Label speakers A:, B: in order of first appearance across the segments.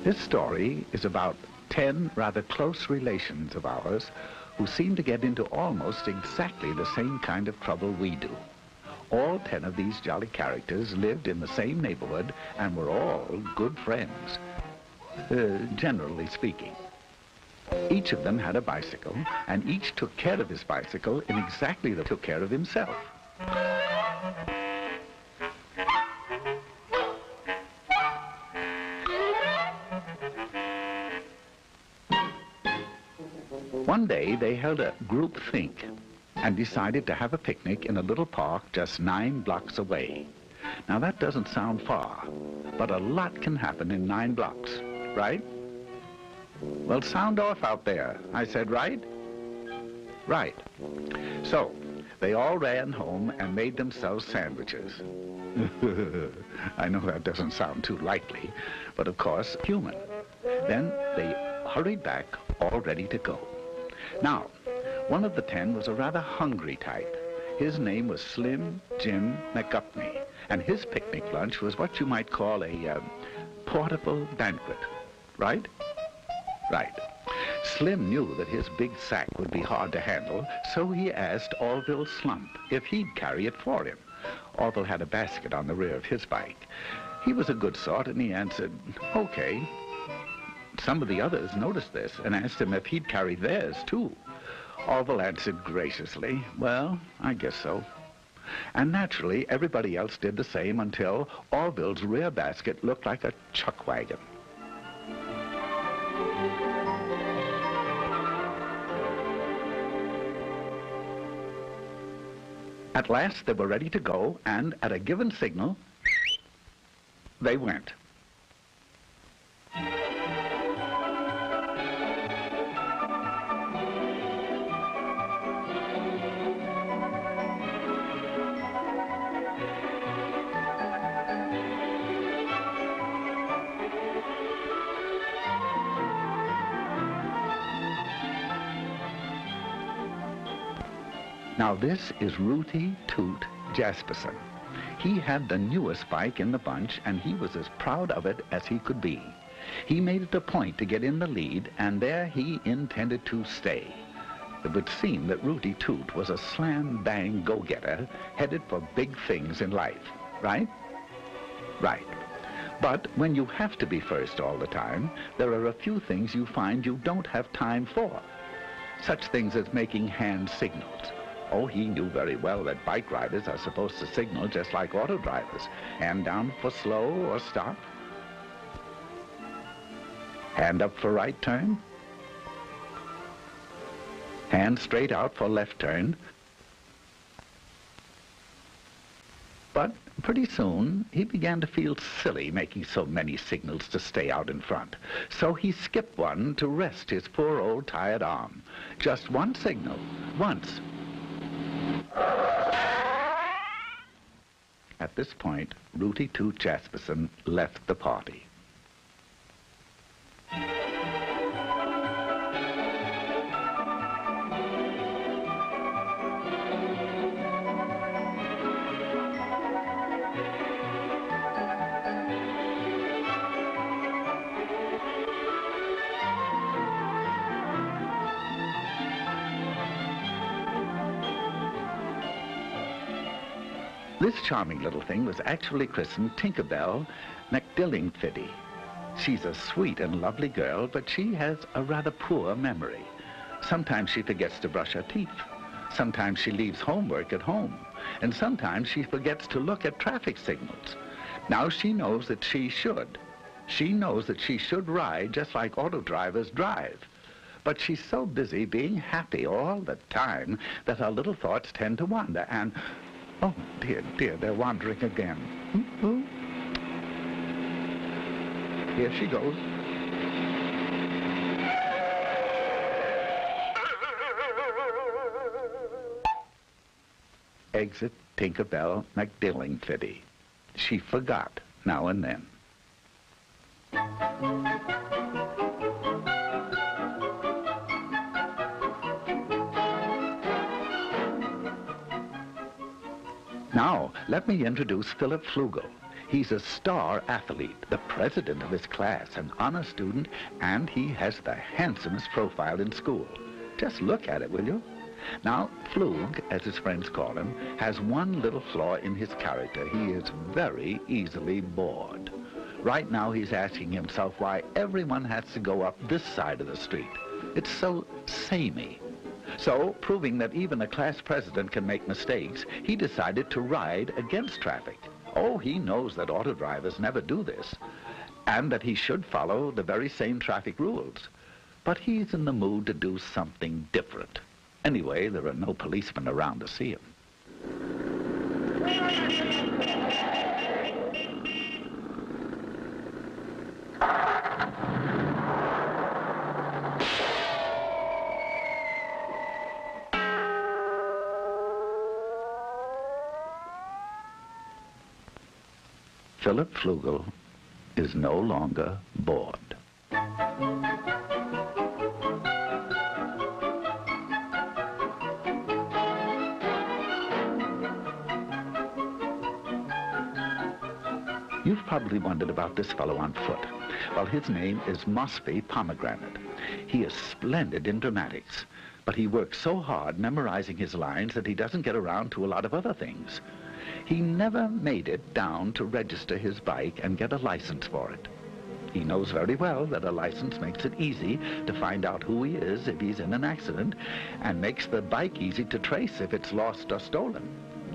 A: This story is about 10 rather close relations of ours who seem to get into almost exactly the same kind of trouble we do. All 10 of these jolly characters lived in the same neighborhood and were all good friends, generally speaking. Each of them had a bicycle, and each took care of his bicycle in exactly the way he took care of himself. One day they held a group think and decided to have a picnic in a little park just 9 blocks away. Now that doesn't sound far, but a lot can happen in 9 blocks, right? Well, sound off out there. I said right? Right. So they all ran home and made themselves sandwiches. I know that doesn't sound too likely, but of course, human. Then they hurried back, all ready to go. Now, one of the 10 was a rather hungry type. His name was Slim Jim McGupney, and his picnic lunch was what you might call a portable banquet, right? Right. Slim knew that his big sack would be hard to handle, so he asked Orville Slump if he'd carry it for him. Orville had a basket on the rear of his bike. He was a good sort, and he answered, okay. Some of the others noticed this and asked him if he'd carry theirs, too. Orville answered graciously, well, I guess so. And naturally, everybody else did the same until Orville's rear basket looked like a chuck wagon. At last, they were ready to go, and at a given signal, they went. Now this is Rooty Toot Jasperson. He had the newest bike in the bunch, and he was as proud of it as he could be. He made it a point to get in the lead, and there he intended to stay. It would seem that Rooty Toot was a slam-bang go-getter headed for big things in life, right? Right. But when you have to be first all the time, there are a few things you find you don't have time for. Such things as making hand signals. Oh, he knew very well that bike riders are supposed to signal just like auto drivers. Hand down for slow or stop. Hand up for right turn. Hand straight out for left turn. But pretty soon, he began to feel silly making so many signals to stay out in front. So he skipped one to rest his poor old tired arm. Just one signal, once. At this point, Rooty Toot Jasperson left the party. This charming little thing was actually christened Tinkerbell McDillingfiddy. She's a sweet and lovely girl, but she has a rather poor memory. Sometimes she forgets to brush her teeth. Sometimes she leaves homework at home. And sometimes she forgets to look at traffic signals. Now she knows that she should. She knows that she should ride just like auto drivers drive. But she's so busy being happy all the time that her little thoughts tend to wander and... oh, dear, dear, they're wandering again. Here she goes. Exit Tinkerbell McDillingfiddy. she forgot now and then. Now, let me introduce Philip Flugel. He's a star athlete, the president of his class, an honor student, and he has the handsomest profile in school. Just look at it, will you? Now, Flug, as his friends call him, has one little flaw in his character. He is very easily bored. Right now, he's asking himself why everyone has to go up this side of the street. It's so samey. So, proving that even a class president can make mistakes, he decided to ride against traffic. Oh, he knows that auto drivers never do this, and that he should follow the very same traffic rules. But he's in the mood to do something different. Anyway, there are no policemen around to see him. Philip Flugel is no longer bored. You've probably wondered about this fellow on foot. Well, his name is Mosby Pomegranate. He is splendid in dramatics, but he works so hard memorizing his lines that he doesn't get around to a lot of other things. He never made it down to register his bike and get a license for it. He knows very well that a license makes it easy to find out who he is if he's in an accident, and makes the bike easy to trace if it's lost or stolen.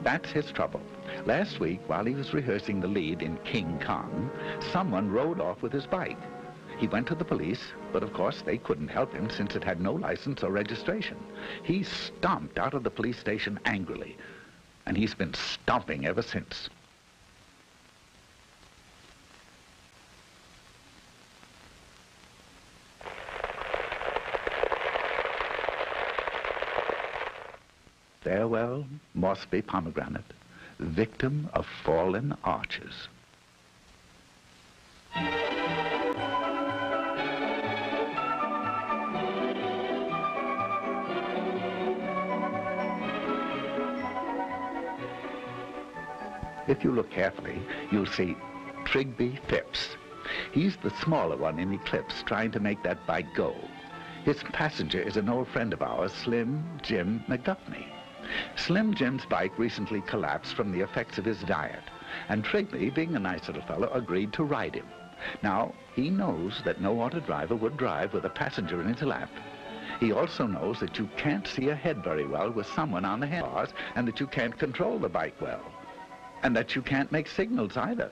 A: That's his trouble. Last week, while he was rehearsing the lead in King Kong, someone rode off with his bike. He went to the police, but of course they couldn't help him since it had no license or registration. He stomped out of the police station angrily, and he's been stomping ever since. Farewell, Mosby Pomegranate, victim of fallen arches. If you look carefully, you'll see Trigby Phipps. He's the smaller one in Eclipse, trying to make that bike go. His passenger is an old friend of ours, Slim Jim McGuffney. Slim Jim's bike recently collapsed from the effects of his diet, and Trigby, being a nice little fellow, agreed to ride him. Now, he knows that no auto driver would drive with a passenger in his lap. He also knows that you can't see ahead very well with someone on the handlebars, and that you can't control the bike well, and that you can't make signals either.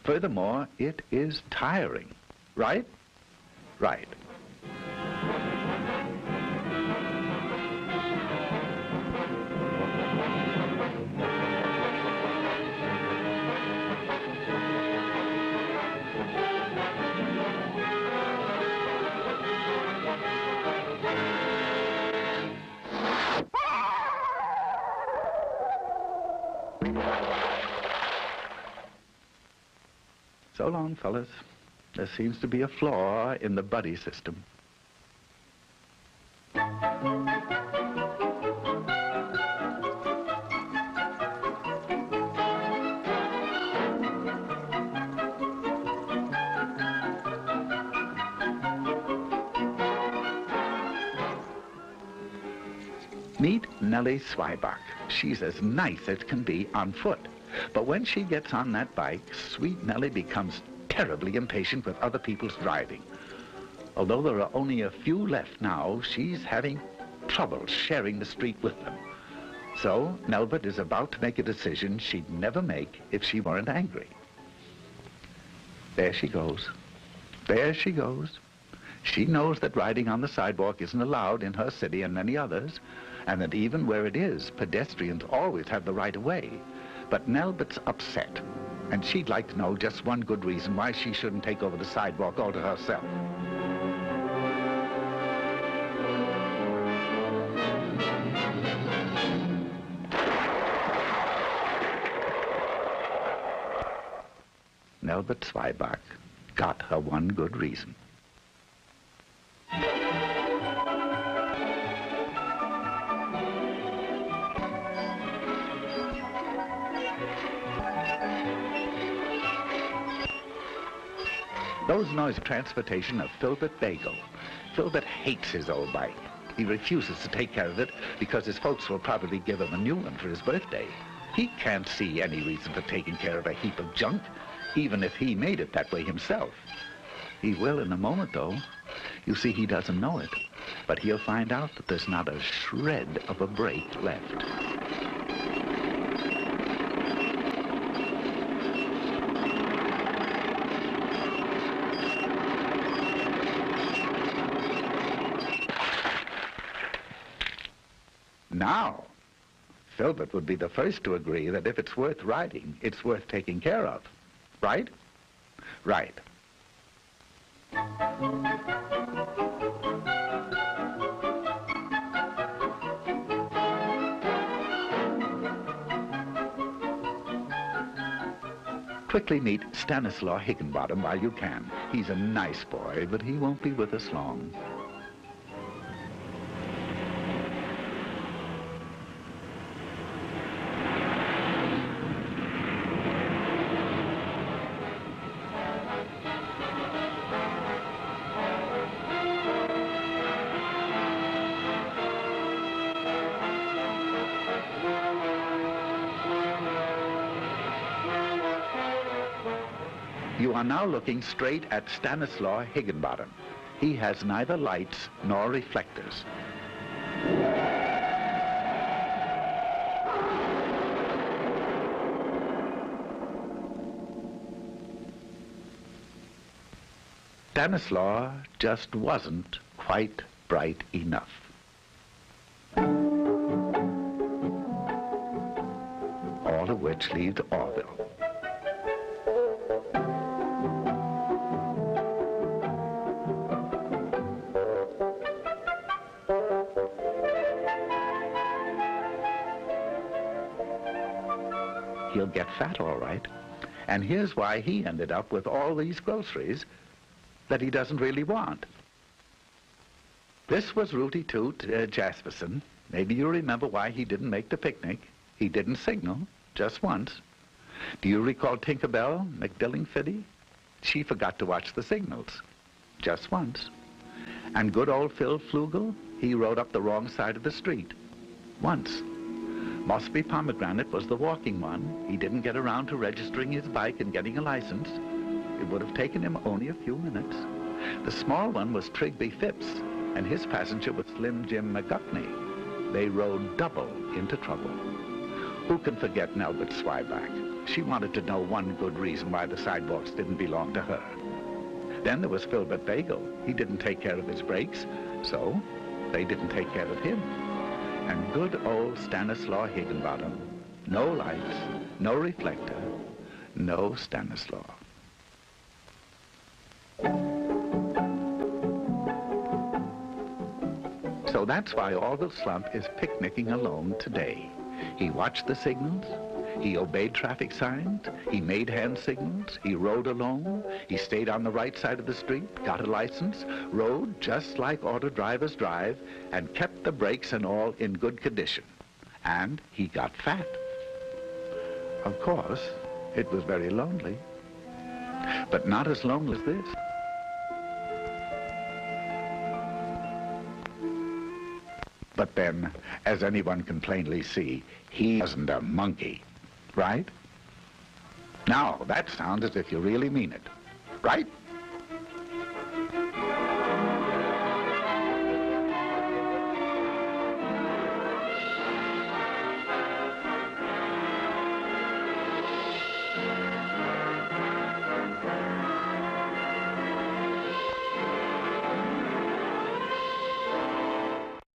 A: Furthermore, it is tiring. Right? Right. So long, fellas. There seems to be a flaw in the buddy system. Meet Nellie Swibach. She's as nice as can be on foot. But when she gets on that bike, sweet Nellie becomes terribly impatient with other people's driving. Although there are only a few left now, she's having trouble sharing the street with them. So Nelbert is about to make a decision she'd never make if she weren't angry. There she goes. There she goes. She knows that riding on the sidewalk isn't allowed in her city and many others, and that even where it is, pedestrians always have the right of way. But Nelbert's upset, and she'd like to know just one good reason why she shouldn't take over the sidewalk all to herself. Nelbert Zweibach got her one good reason. Those noise transportation of Filbert Bagel. Filbert hates his old bike. He refuses to take care of it because his folks will probably give him a new one for his birthday. He can't see any reason for taking care of a heap of junk, even if he made it that way himself. He will in a moment, though. You see, he doesn't know it, but he'll find out that there's not a shred of a brake left. Now, Filbert would be the first to agree that if it's worth riding, it's worth taking care of. Right? Right. Quickly meet Stanislaw Higginbottom while you can. He's a nice boy, but he won't be with us long. You are now looking straight at Stanislaw Higginbottom. He has neither lights nor reflectors. Stanislaw just wasn't quite bright enough. All of which leads Orville. He'll get fat, all right. And here's why he ended up with all these groceries that he doesn't really want. This was Rooty Toot Jasperson. Maybe you remember why he didn't make the picnic. He didn't signal, just once. Do you recall Tinkerbell McDillingfiddy? She forgot to watch the signals, just once. And good old Phil Flugel, he rode up the wrong side of the street, once. Mossby Pomegranate was the walking one. He didn't get around to registering his bike and getting a license. It would have taken him only a few minutes. The small one was Trigby Phipps, and his passenger was Slim Jim McGuffney. They rode double into trouble. Who can forget Nelbert Zweibach? She wanted to know one good reason why the sidewalks didn't belong to her. Then there was Filbert Bagel. He didn't take care of his brakes, so they didn't take care of him. And good old Stanislaw Higginbottom. No lights, no reflector, no Stanislaw. So that's why Orville Slump is picnicking alone today. He watched the signals, he obeyed traffic signs, he made hand signals, he rode alone, he stayed on the right side of the street, got a license, rode just like auto drivers drive, and kept the brakes and all in good condition. And he got fat. Of course, it was very lonely, but not as lonely as this. But then, as anyone can plainly see, he wasn't a monkey, right? Now, that sounds as if you really mean it, right?